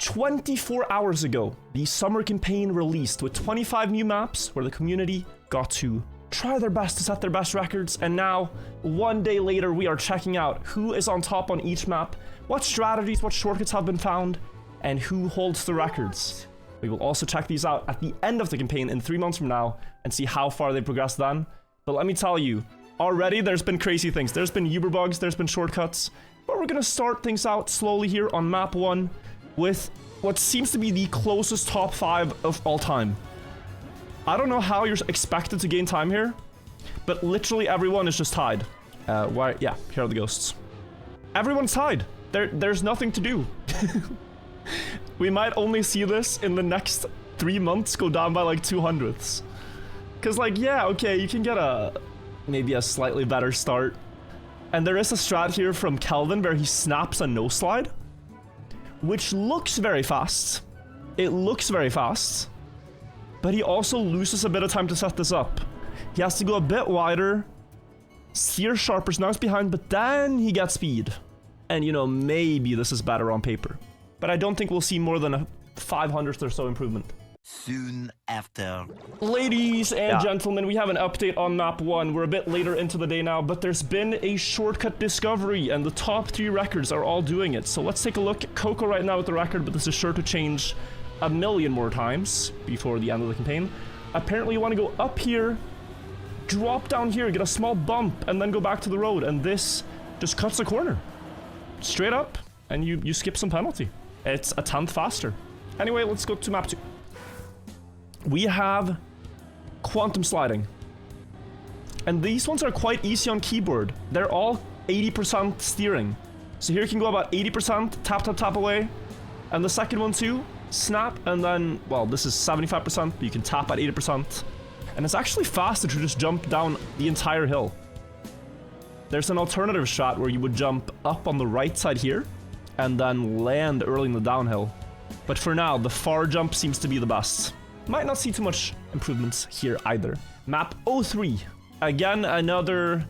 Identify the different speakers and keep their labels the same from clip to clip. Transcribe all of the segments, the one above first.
Speaker 1: 24 hours ago, the summer campaign released with 25 new maps where the community got to try their best to set their best records, and now, one day later, we are checking out who is on top on each map, what strategies, what shortcuts have been found, and who holds the records. We will also check these out at the end of the campaign in 3 months from now and see how far they progressed then. But let me tell you, already there's been crazy things. There's been Uber bugs, there's been shortcuts, but we're gonna start things out slowly here on map 1 with what seems to be the closest top 5 of all time. I don't know how you're expected to gain time here, but literally everyone is just tied. Yeah, here are the ghosts. Everyone's tied. There's nothing to do. We might only see this in the next 3 months go down by like 200ths. Cause like, yeah, okay, you can get maybe a slightly better start. And there is a strat here from Kelvin where he snaps a no slide, which looks very fast. It looks very fast. But he also loses a bit of time to set this up. He has to go a bit wider, steer sharper, so now he's behind, but then he gets speed. And you know, maybe this is better on paper. But I don't think we'll see more than a 500th or so improvement.
Speaker 2: Soon after.
Speaker 1: Ladies and gentlemen, we have an update on map 1. We're a bit later into the day now, but there's been a shortcut discovery, and the top 3 records are all doing it. So let's take a look. Coco right now with the record, but this is sure to change a million more times before the end of the campaign. Apparently you want to go up here, drop down here, get a small bump, and then go back to the road, and this just cuts the corner. Straight up, and you skip some penalty. It's a 10th faster. Anyway, let's go to map 2. We have quantum sliding. And these ones are quite easy on keyboard. They're all 80% steering. So here you can go about 80%, tap, tap, tap away. And the second one too, snap, and then, well, this is 75%, but you can tap at 80%. And it's actually faster to just jump down the entire hill. There's an alternative shot where you would jump up on the right side here, and then land early in the downhill. But for now, the far jump seems to be the best. Might not see too much improvements here either. Map 03. Again, another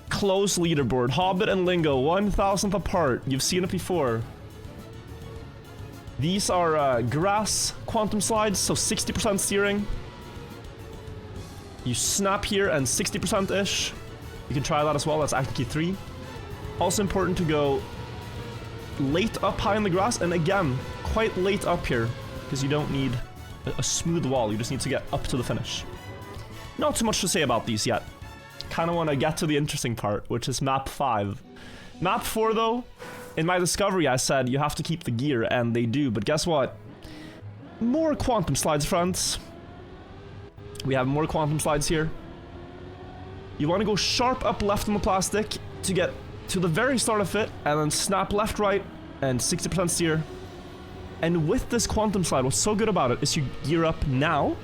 Speaker 1: close leaderboard. Hobbit and Lingo, 1,000th apart. You've seen it before. These are grass quantum slides, so 60% steering. You snap here and 60%-ish. You can try that as well, that's action key 3. Also important to go late up high in the grass, and again, quite late up here, because you don't need a smooth wall, you just need to get up to the finish. Not too much to say about these yet. Kind of want to get to the interesting part, which is map 5. Map 4 though, in my discovery I said you have to keep the gear, and they do, but guess what? More quantum slides, friends. We have more quantum slides here. You want to go sharp up left on the plastic to get to the very start of it, and then snap left, right, and 60% steer. And with this quantum slide, what's so good about it is you gear up now,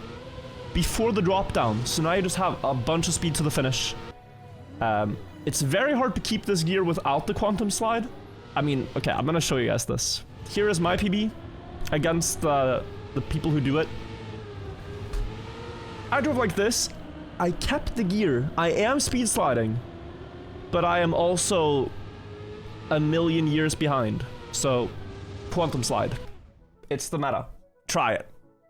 Speaker 1: before the drop down. So now you just have a bunch of speed to the finish. It's very hard to keep this gear without the quantum slide. I mean, okay, I'm gonna show you guys this. Here is my PB against the people who do it. I drove like this. I kept the gear. I am speed sliding, but I am also a million years behind. So, quantum slide. It's the meta. Try it.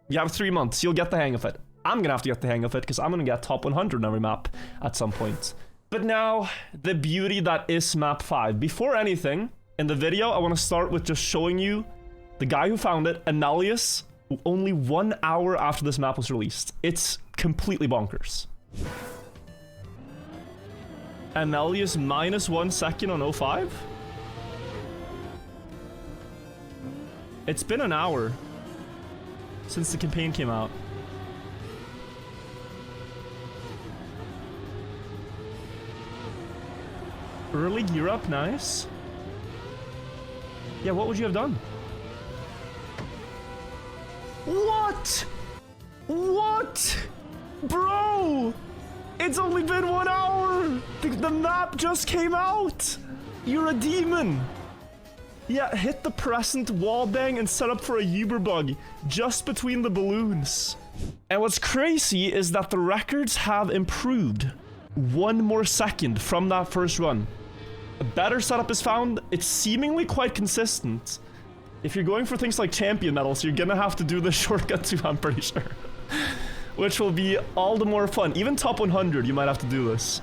Speaker 1: You have 3 months. You'll get the hang of it. I'm gonna have to get the hang of it because I'm gonna get top 100 on every map at some point. But now, the beauty that is map 5. Before anything, in the video, I want to start with just showing you the guy who found it, Amelius, only 1 hour after this map was released. It's completely bonkers. Amelius minus 1 second on 05? It's been an hour since the campaign came out. Early gear up, nice. Yeah, what would you have done? What? What? Bro! It's only been 1 hour! The map just came out! You're a demon! Yeah, hit the present wallbang and set up for a Uber bug just between the balloons. And what's crazy is that the records have improved 1 more second from that first run. A better setup is found. It's seemingly quite consistent. If you're going for things like champion medals, you're gonna have to do the shortcut too, I'm pretty sure. Which will be all the more fun. Even top 100, you might have to do this.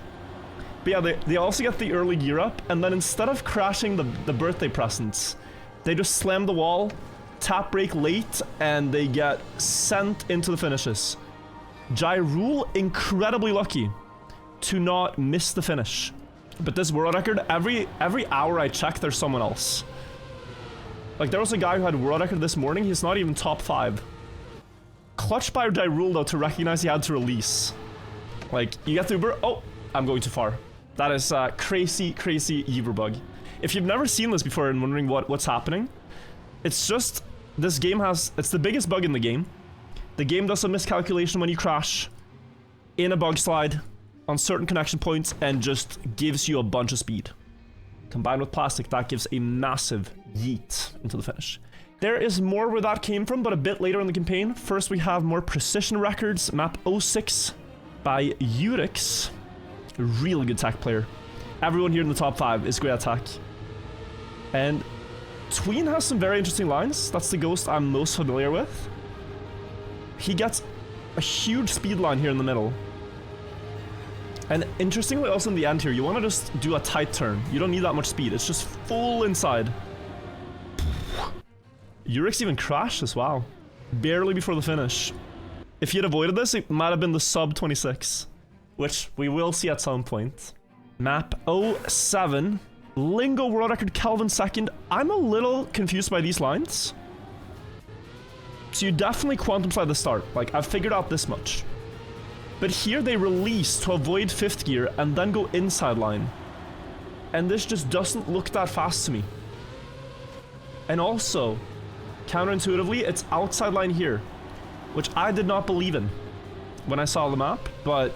Speaker 1: But yeah, they also get the early gear up, and then instead of crashing the birthday presents, they just slam the wall, tap break late, and they get sent into the finishes. Wirtual, incredibly lucky to not miss the finish. But this world record, every hour I check, there's someone else. Like, there was a guy who had world record this morning, he's not even top 5. Clutch by Wirtual, though, to recognize he had to release. Like, you get the Uber, oh, I'm going too far. That is crazy, crazy Uber bug. If you've never seen this before and wondering what's happening, it's just, this game has, it's the biggest bug in the game. The game does a miscalculation when you crash in a bug slide on certain connection points and just gives you a bunch of speed. Combined with plastic, that gives a massive yeet into the finish. There is more where that came from, but a bit later in the campaign. First, we have more precision records. Map 06 by Wirtual. Really good tech player. Everyone here in the top 5 is great at tech. And Tween has some very interesting lines. That's the ghost I'm most familiar with. He gets a huge speed line here in the middle. And interestingly, also in the end here, you want to just do a tight turn. You don't need that much speed. It's just full inside. Wirtual even crashed as well. Barely before the finish. If he had avoided this, it might have been the sub 26. Which we will see at some point. Map 07. Lingo world record Kelvin second. I'm a little confused by these lines. So you definitely quantum slide the start. Like, I've figured out this much. But here they release to avoid 5th gear and then go inside line. And this just doesn't look that fast to me. And also, counterintuitively, it's outside line here, which I did not believe in when I saw the map, but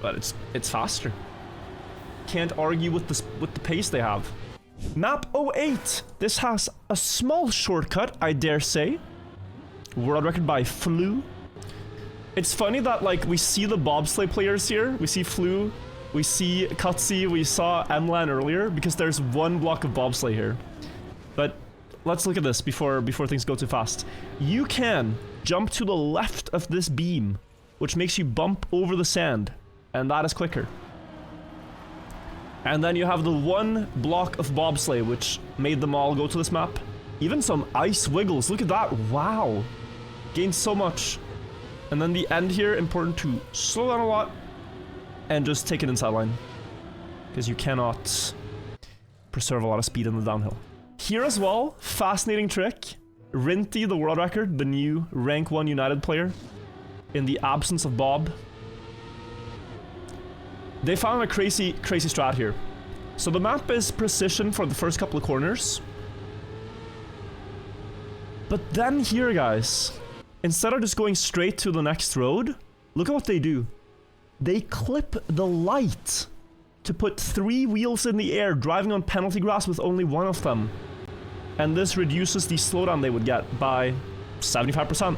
Speaker 1: it's faster. Can't argue with the pace they have. Map 08. This has a small shortcut, I dare say. World record by Flu. It's funny that, like, we see the Bobsleigh players here. We see Flu, we see Cutsy, we saw Emlan earlier, because there's one block of Bobsleigh here. But let's look at this before things go too fast. You can jump to the left of this beam, which makes you bump over the sand, and that is quicker. And then you have the one block of Bobsleigh, which made them all go to this map. Even some ice wiggles, look at that, wow. Gained so much. And then the end here, important to slow down a lot and just take an inside line. Because you cannot preserve a lot of speed in the downhill. Here as well, fascinating trick. Rinty, the world record, the new rank 1 United player, in the absence of Bob. They found a crazy strat here. So the map is precision for the first couple of corners. But then here, guys, instead of just going straight to the next road, look at what they do. They clip the light to put 3 wheels in the air, driving on penalty grass with only one of them. And this reduces the slowdown they would get by 75%.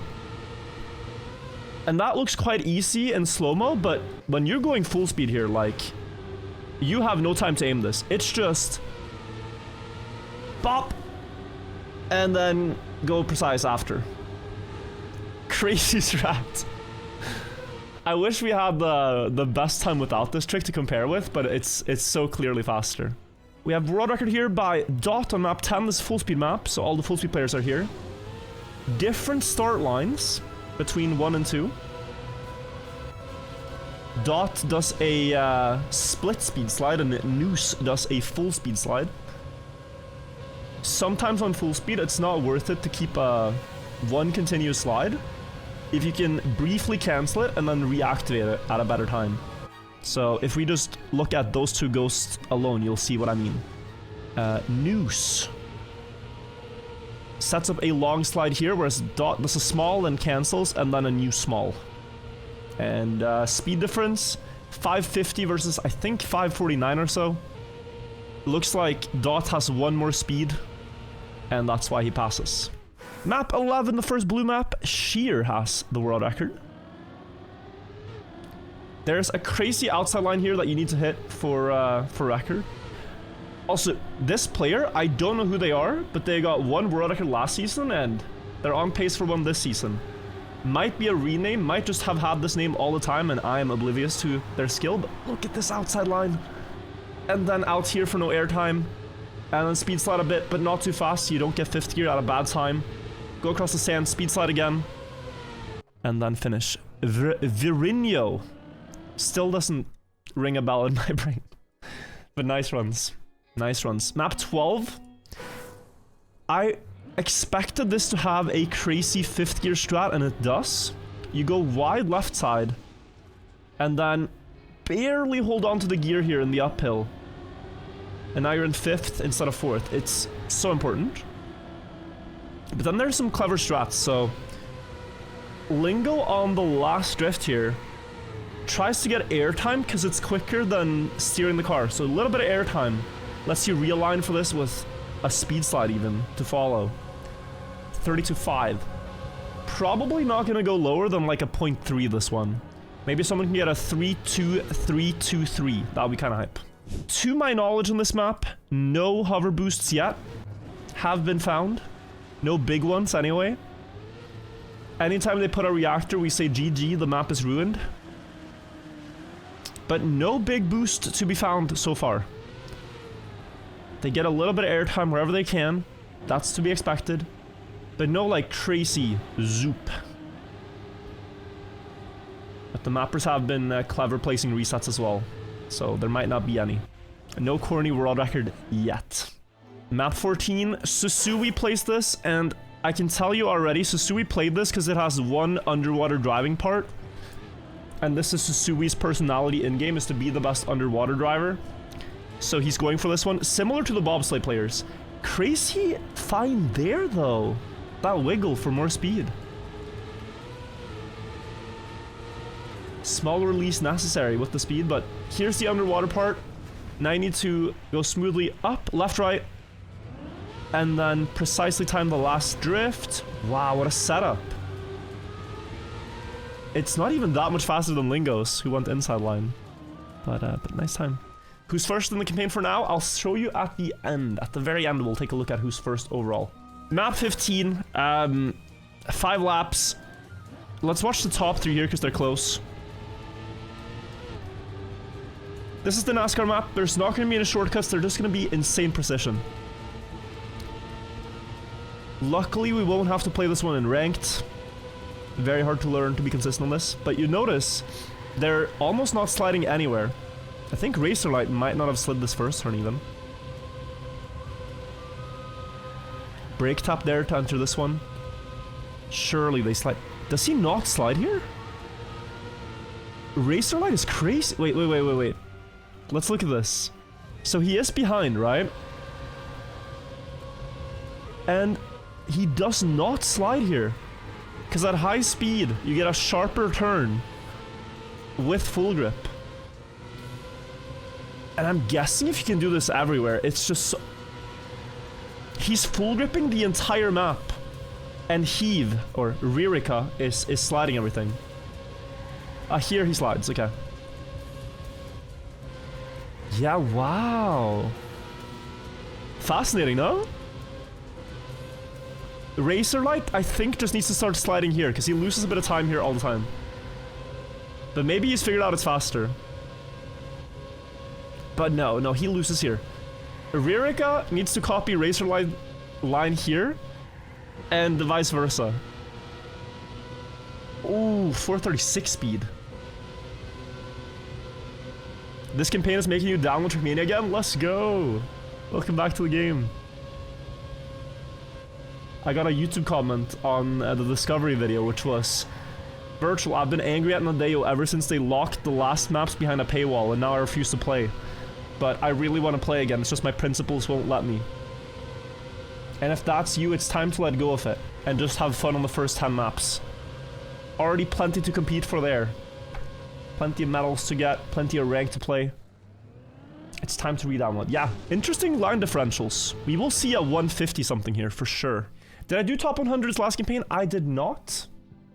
Speaker 1: And that looks quite easy in slow-mo, but when you're going full speed here, like, you have no time to aim this. It's just bop, and then go precise after. Crazy strat. I wish we had the best time without this trick to compare with, but it's so clearly faster. We have world record here by Dot on map 10. This is full speed map, so all the full speed players are here. Different start lines between 1 and 2. Dot does a split speed slide, and Noose does a full speed slide. Sometimes on full speed, it's not worth it to keep one continuous slide if you can briefly cancel it and then reactivate it at a better time. So if we just look at those 2 ghosts alone, you'll see what I mean. Noose sets up a long slide here, whereas Dot does a small and cancels, and then a new small. And speed difference, 550 versus I think 549 or so. Looks like Dot has 1 more speed, and that's why he passes. Map 11, the first blue map, Sheer has the world record. There's a crazy outside line here that you need to hit for record. Also, this player, I don't know who they are, but they got 1 world record last season and they're on pace for 1 this season. Might be a rename, might just have had this name all the time and I am oblivious to their skill, but look at this outside line. And then out here for no airtime. And then speed slide a bit, but not too fast so you don't get 5th gear at a bad time. Go across the sand, speed slide again. And then finish. Virinho. Still doesn't ring a bell in my brain. But nice runs. Nice runs. Map 12. I expected this to have a crazy 5th gear strat, and it does. You go wide left side, and then barely hold on to the gear here in the uphill. And now you're in 5th instead of 4th. It's so important. But then there's some clever strats, so... Lingo on the last drift here tries to get airtime because it's quicker than steering the car. So a little bit of airtime lets you realign for this with a speed slide even to follow. 32.5. Probably not going to go lower than like a 0.3 this one. Maybe someone can get a 3.2.323. That would be kind of hype. To my knowledge on this map, no hover boosts yet have been found. No big ones anyway. Anytime they put a reactor, we say GG, the map is ruined. But no big boost to be found so far. They get a little bit of airtime wherever they can. That's to be expected. But no like crazy zoop. But the mappers have been clever placing resets as well. So there might not be any. No corny world record yet. Map 14, Susui plays this, and I can tell you already, Susui played this because it has 1 underwater driving part. And this is Susui's personality in-game, is to be the best underwater driver. So he's going for this one, similar to the Bobsleigh players. Crazy fine there, though. That wiggle for more speed. Small release necessary with the speed, but here's the underwater part. Now you need to go smoothly up, left, right. And then precisely time the last drift. Wow, what a setup. It's not even that much faster than Lingos, who went inside line. But nice time. Who's first in the campaign for now? I'll show you at the end. At the very end, we'll take a look at who's first overall. Map 15, 5 laps. Let's watch the top 3 here because they're close. This is the NASCAR map. There's not going to be any shortcuts. They're just going to be insane precision. Luckily, we won't have to play this one in ranked. Very hard to learn to be consistent on this. But you notice, they're almost not sliding anywhere. I think Racerlight might not have slid this first turn even. Brake tap there to enter this one. Surely they slide. Does he not slide here? Racerlight is crazy. Wait. Let's look at this. So he is behind, right? And he does not slide here. Because at high speed, you get a sharper turn with full grip. And I'm guessing if you can do this everywhere, it's just so... He's full gripping the entire map. And Heave, or Ririka, is sliding everything. Here he slides, okay. Yeah, wow. Fascinating, no? Racerlight, I think, just needs to start sliding here, because he loses a bit of time here all the time. But maybe he's figured out it's faster. But no, he loses here. Ririka needs to copy Racerlight line here, and the vice versa. Ooh, 436 speed. This campaign is making you download Trackmania again? Let's go! Welcome back to the game. I got a YouTube comment on the Discovery video, which was... Wirtual, I've been angry at Nadeo ever since they locked the last maps behind a paywall, and now I refuse to play. But I really want to play again, it's just my principles won't let me. And if that's you, it's time to let go of it, and just have fun on the first 10 maps. Already plenty to compete for there. Plenty of medals to get, plenty of rank to play. It's time to re-download. Yeah, interesting line differentials. We will see a 150 something here, for sure. Did I do top 100s last campaign? I did not.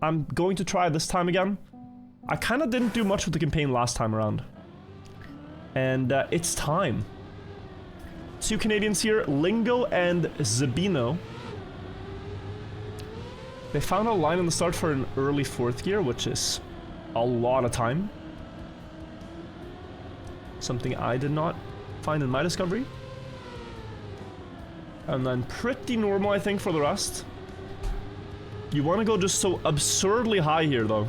Speaker 1: I'm going to try this time again. I kind of didn't do much with the campaign last time around. And it's time. 2 Canadians here, Lingo and Zabino. They found a line on the start for an early 4th gear, which is a lot of time. Something I did not find in my discovery. And then pretty normal, I think, for the rest. You want to go just so absurdly high here, though.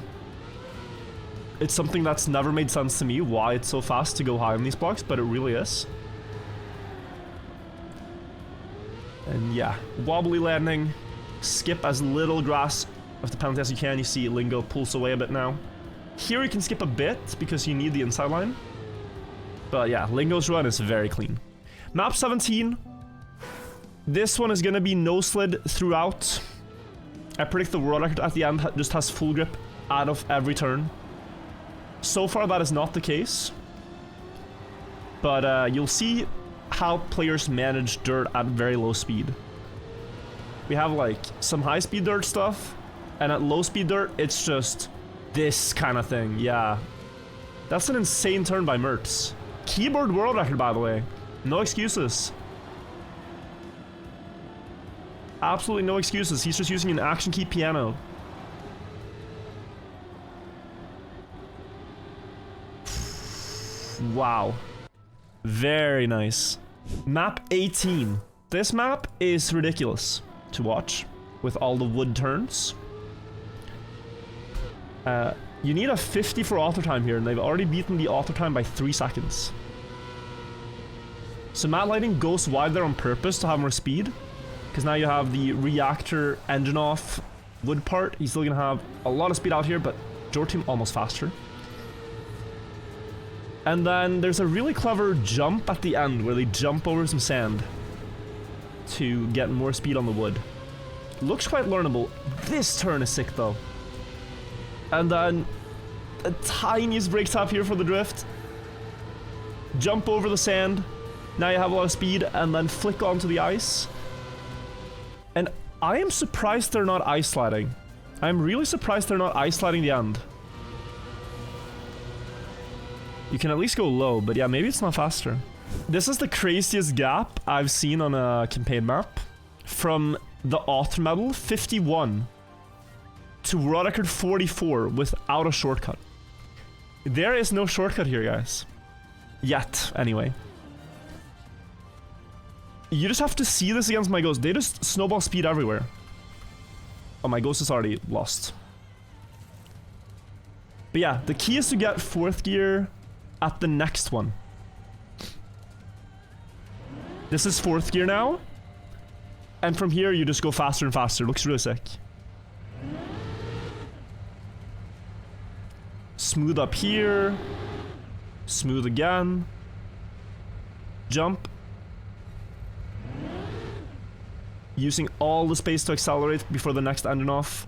Speaker 1: It's something that's never made sense to me, why it's so fast to go high on these blocks, but it really is. And yeah, wobbly landing. Skip as little grass of the penalty as you can. You see Lingo pulls away a bit now. Here you can skip a bit because you need the inside line. But yeah, Lingo's run is very clean. Map 17. This one is going to be no slid throughout. I predict the world record at the end just has full grip out of every turn. So far that is not the case. But you'll see how players manage dirt at very low speed. We have like some high speed dirt stuff, and at low speed dirt it's just this kind of thing. Yeah, that's an insane turn by Mertz. Keyboard world record, by the way. No excuses. Absolutely no excuses. He's just using an action key piano. Wow. Very nice. Map 18. This map is ridiculous to watch with all the wood turns. You need a 50 for auto time here, and they've already beaten the auto time by 3 seconds. So Matt Lighting goes wide there on purpose to have more speed, because now you have the reactor engine off wood part. He's still gonna have a lot of speed out here, but your team almost faster. And then there's a really clever jump at the end where they jump over some sand to get more speed on the wood. Looks quite learnable. This turn is sick though. And then a tiniest brake tap here for the drift. Jump over the sand. Now you have a lot of speed, and then flick onto the ice. And I am surprised they're not ice sliding. I'm really surprised they're not ice sliding the end. You can at least go low, but yeah, maybe it's not faster. This is the craziest gap I've seen on a campaign map. From the author medal 51 to world record 44 without a shortcut. There is no shortcut here, guys. Yet, anyway. You just have to see this against my ghost. They just snowball speed everywhere. Oh, my ghost is already lost. But yeah, the key is to get 4th gear at the next one. This is 4th gear now. And from here, you just go faster and faster. Looks really sick. Smooth up here. Smooth again. Jump. Using all the space to accelerate before the next engine off.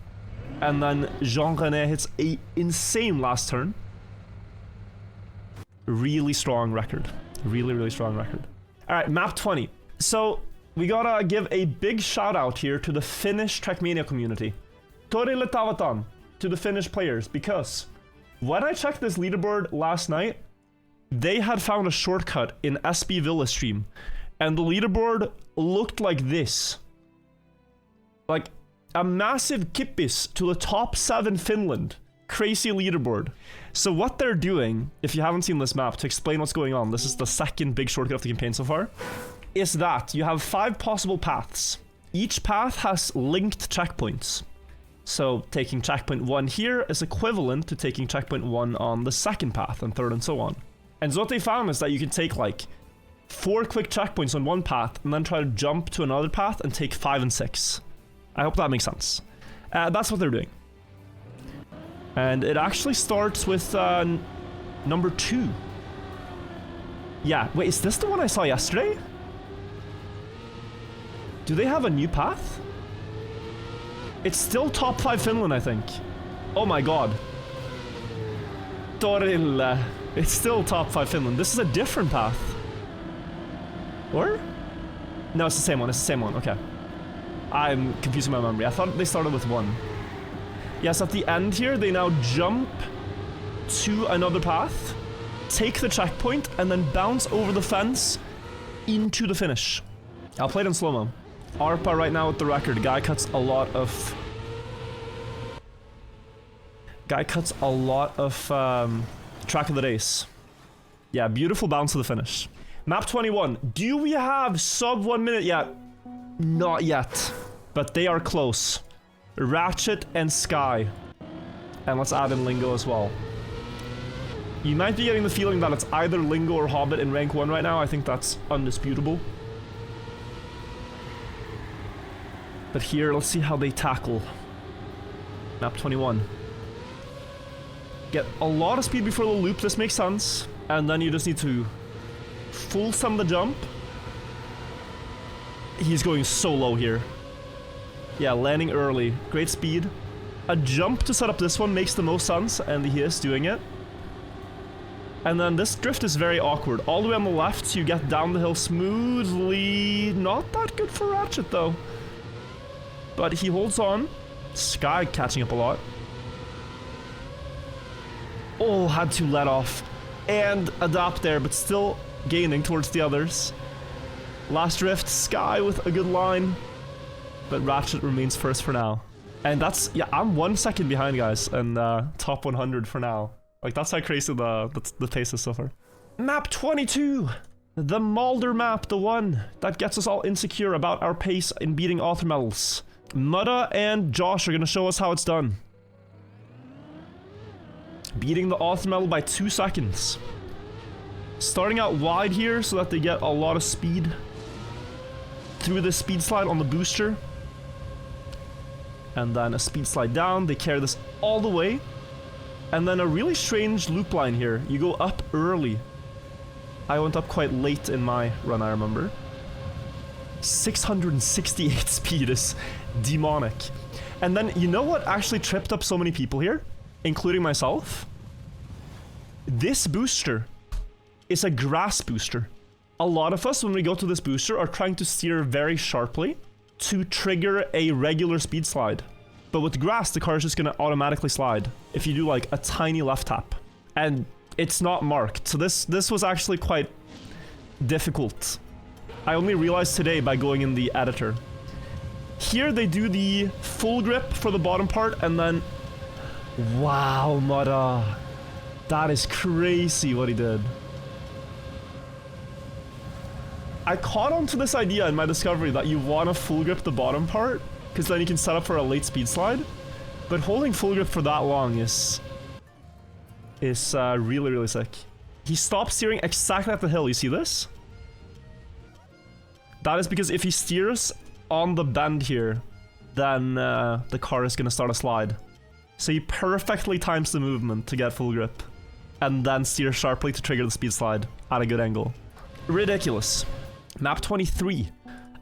Speaker 1: And then Jean-René hits a insane last turn. Really strong record. Really, really strong record. Alright, map 20. So, we gotta give a big shout out here to the Finnish Trackmania community. Torille tavataan to the Finnish players, because when I checked this leaderboard last night, they had found a shortcut in SB Villa stream, and the leaderboard looked like this. Like a massive kippis to the top 7 Finland. Crazy leaderboard. So what they're doing, if you haven't seen this map, to explain what's going on, this is the second big shortcut of the campaign so far, is that you have 5 possible paths. Each path has linked checkpoints. So taking checkpoint 1 here is equivalent to taking checkpoint 1 on the second path, and third, and so on. And so what they found is that you can take like 4 quick checkpoints on one path, and then try to jump to another path and take 5 and 6. I hope that makes sense. That's what they're doing. And it actually starts with number 2. Yeah, wait, is this the one I saw yesterday? Do they have a new path? It's still top 5 Finland, I think. Oh my god. Torille. It's still top 5 Finland. This is a different path. Or? No, it's the same one. It's the same one. Okay. I'm confusing my memory. I thought they started with 1. Yes, at the end here, they now jump to another path, take the checkpoint, and then bounce over the fence into the finish. I'll play it in slow-mo. Arpa right now with the record. Guy cuts a lot of track of the race. Yeah, beautiful bounce to the finish. Map 21. Do we have sub 1 minute yet? Not yet. But they are close. Ratchet and Sky. And let's add in Lingo as well. You might be getting the feeling that it's either Lingo or Hobbit in rank 1 right now. I think that's undisputable. But here, let's see how they tackle. Map 21. Get a lot of speed before the loop, this makes sense. And then you just need to full sum the jump. He's going so low here. Yeah, landing early. Great speed. A jump to set up this one makes the most sense, and he is doing it. And then this drift is very awkward. All the way on the left, you get down the hill smoothly. Not that good for Ratchet, though. But he holds on. Sky catching up a lot. Oh, had to let off. And adapt there, but still gaining towards the others. Last drift, Sky with a good line. But Ratchet remains first for now. And that's, yeah, I'm 1 second behind, guys. And top 100 for now. Like, that's how crazy the pace is so far. Map 22! The moulder map, the one that gets us all insecure about our pace in beating author medals. Mutta and Josh are gonna show us how it's done. Beating the author medal by 2 seconds. Starting out wide here so that they get a lot of speed through the speed slide on the booster. And then a speed slide down. They carry this all the way. And then a really strange loop line here. You go up early. I went up quite late in my run, I remember. 668 speed is demonic. And then, you know what actually tripped up so many people here? Including myself? This booster is a grass booster. A lot of us, when we go to this booster, are trying to steer very sharply to trigger a regular speed slide. But with grass, the car is just gonna automatically slide if you do like a tiny left tap. And it's not marked, so this was actually quite difficult. I only realized today by going in the editor. Here they do the full grip for the bottom part, and then... Wow, Mutta. That is crazy what he did. I caught on to this idea in my discovery that you want to full grip the bottom part, because then you can set up for a late speed slide. But holding full grip for that long is really, really sick. He stops steering exactly at the hill. You see this? That is because if he steers on the bend here, then the car is going to start a slide. So he perfectly times the movement to get full grip. And then steer sharply to trigger the speed slide at a good angle. Ridiculous. Map 23.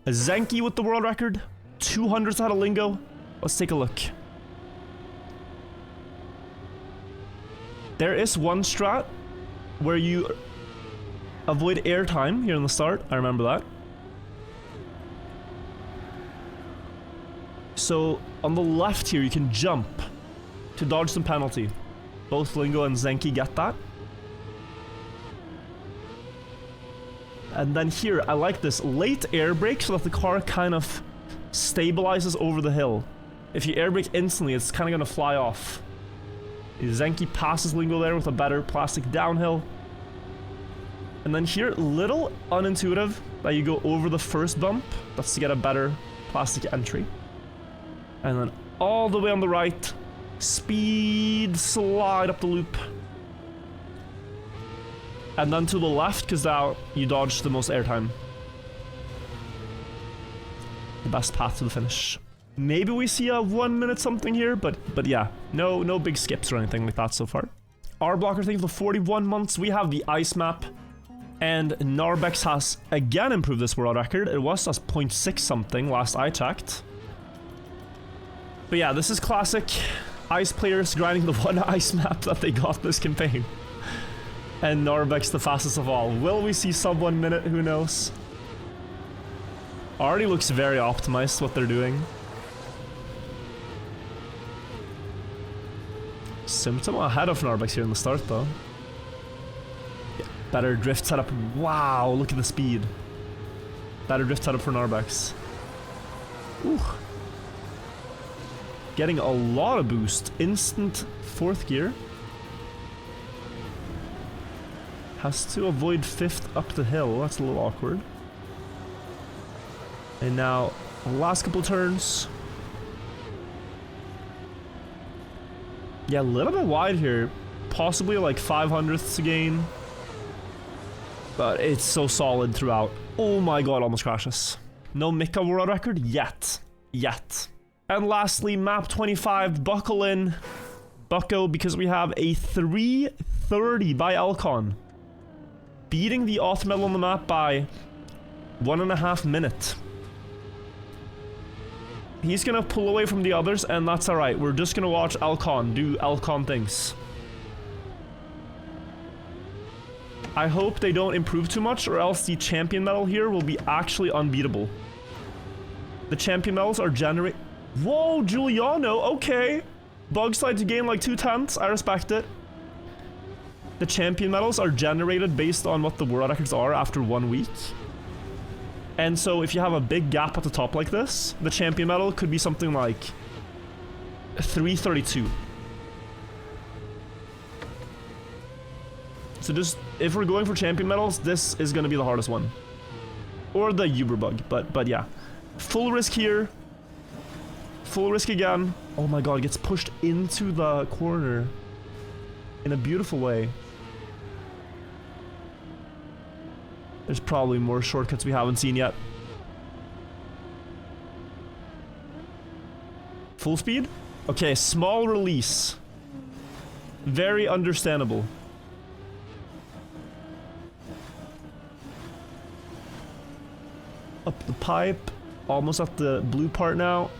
Speaker 1: A Zenki with the world record. 200s out of Lingo. Let's take a look. There is one strat where you avoid airtime here in the start. I remember that. So on the left here, you can jump to dodge some penalty. Both Lingo and Zenki get that. And then here, I like this late air brake so that the car kind of stabilizes over the hill. If you air brake instantly, it's kind of going to fly off. Zenki passes Lingo there with a better plastic downhill. And then here, little unintuitive that you go over the first bump. That's to get a better plastic entry. And then all the way on the right, speed slide up the loop. And then to the left, because now you dodge the most airtime. The best path to the finish. Maybe we see a 1 minute something here, but yeah, no big skips or anything like that so far. Our blocker thing for 41 months, we have the ice map. And Narbex has again improved this world record. It was as 0.6 something last I checked. But yeah, this is classic ice players grinding the one ice map that they got this campaign. And Narbex the fastest of all. Will we see sub 1 minute? Who knows? Already looks very optimized what they're doing. Symptom ahead of Narbex here in the start though. Yeah, better drift setup. Wow, look at the speed. Better drift setup for Narbex. Ooh. Getting a lot of boost. Instant 4th gear. Has to avoid 5th up the hill. That's a little awkward. And now, last couple turns. Yeah, a little bit wide here. Possibly like 500ths a gain. But it's so solid throughout. Oh my god, almost crashes. No Mika world record yet. Yet. And lastly, map 25, buckle in. Bucko, because we have a 330 by Elcon. Beating the autumn medal on the map by 1.5 minutes. He's gonna pull away from the others, and that's alright. We're just gonna watch Elcon do Elcon things. I hope they don't improve too much, or else the champion medal here will be actually unbeatable. The champion medals are generate. Whoa, Giuliano, okay. Bobsleigh to gain like 2/10, I respect it. The champion medals are generated based on what the world records are after 1 week. And so if you have a big gap at the top like this, the champion medal could be something like 332. So just, if we're going for champion medals, this is gonna be the hardest one. Or the Uber bug, but yeah. Full risk here. Full risk again. Oh my god, gets pushed into the corner. In a beautiful way. There's probably more shortcuts we haven't seen yet. Full speed? Okay, small release. Very understandable. Up the pipe. Almost at the blue part now.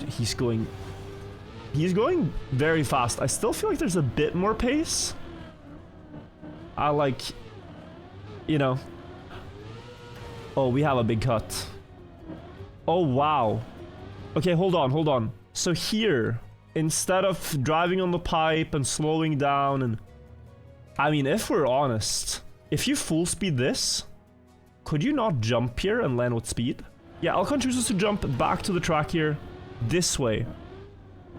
Speaker 1: He's going very fast. I still feel like there's a bit more pace. I like, you know. Oh, we have a big cut. Oh, wow. Okay, hold on. So here, instead of driving on the pipe and slowing down and... I mean, if we're honest, if you full speed this, could you not jump here and land with speed? Yeah, Elcon chooses to jump back to the track here, this way.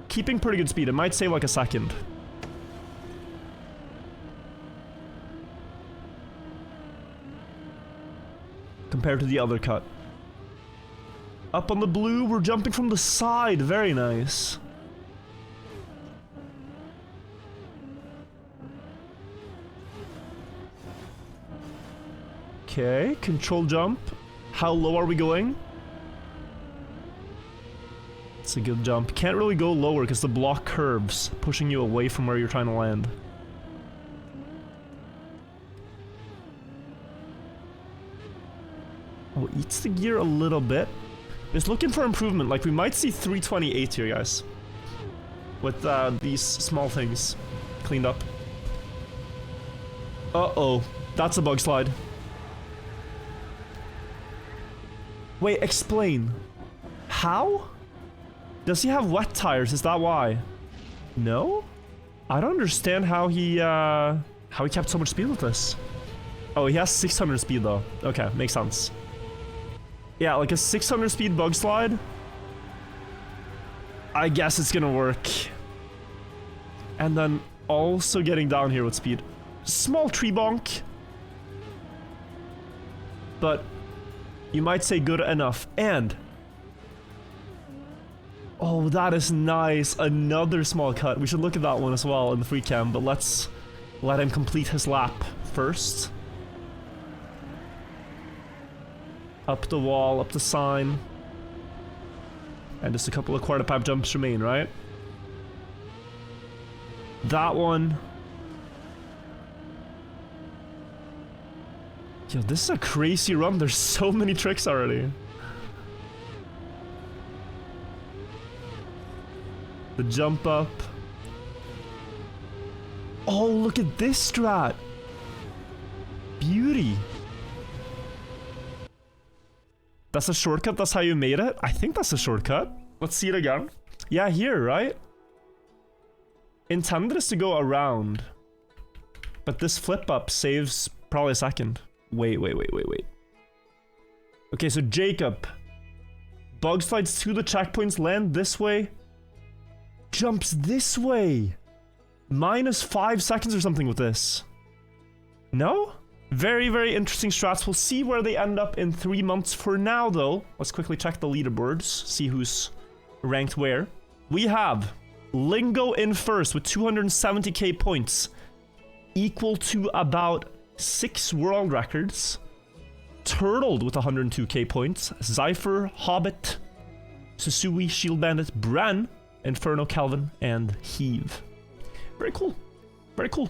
Speaker 1: Keeping pretty good speed. It might save like a second. Compared to the other cut. Up on the blue, we're jumping from the side. Very nice. Okay, control jump. How low are we going? It's a good jump. Can't really go lower because the block curves, pushing you away from where you're trying to land. Oh, eats the gear a little bit. Just looking for improvement. Like, we might see 328 here, guys. With these small things cleaned up. Uh-oh. That's a bug slide. Wait, explain. How? Does he have wet tires? Is that why? No? I don't understand how he kept so much speed with this. Oh, he has 600 speed though. Okay, makes sense. Yeah, like a 600 speed bug slide. I guess it's gonna work. And then also getting down here with speed. Small tree bonk. But you might say good enough. And oh, that is nice. Another small cut. We should look at that one as well in the free cam, but let's let him complete his lap first. Up the wall, up the sign. And just a couple of quarter pipe jumps remain, right? That one. Yo, this is a crazy run. There's so many tricks already. The jump up. Oh, look at this strat. Beauty. That's a shortcut? That's how you made it? I think that's a shortcut. Let's see it again. Yeah, here, right? Intended is to go around. But this flip up saves probably a second. Wait. Okay, so Jacob. Bug slides to the checkpoints, land this way. Jumps this way. -5 seconds or something with this. No? Very, very interesting strats. We'll see where they end up in 3 months. For now, though, let's quickly check the leaderboards. See who's ranked where. We have Lingo in first with 270k points. Equal to about 6 world records. Turtled with 102k points. Zypher, Hobbit, Susui, Shield Bandit, Bren, Inferno, Calvin, and Heave. Very cool. Very cool.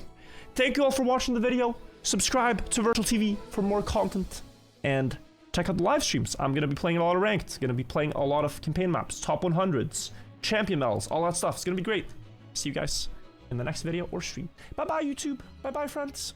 Speaker 1: Thank you all for watching the video. Subscribe to Wirtual TV for more content. And check out the live streams. I'm going to be playing a lot of ranked. Going to be playing a lot of campaign maps. Top 100s. Champion medals. All that stuff. It's going to be great. See you guys in the next video or stream. Bye-bye, YouTube. Bye-bye, friends.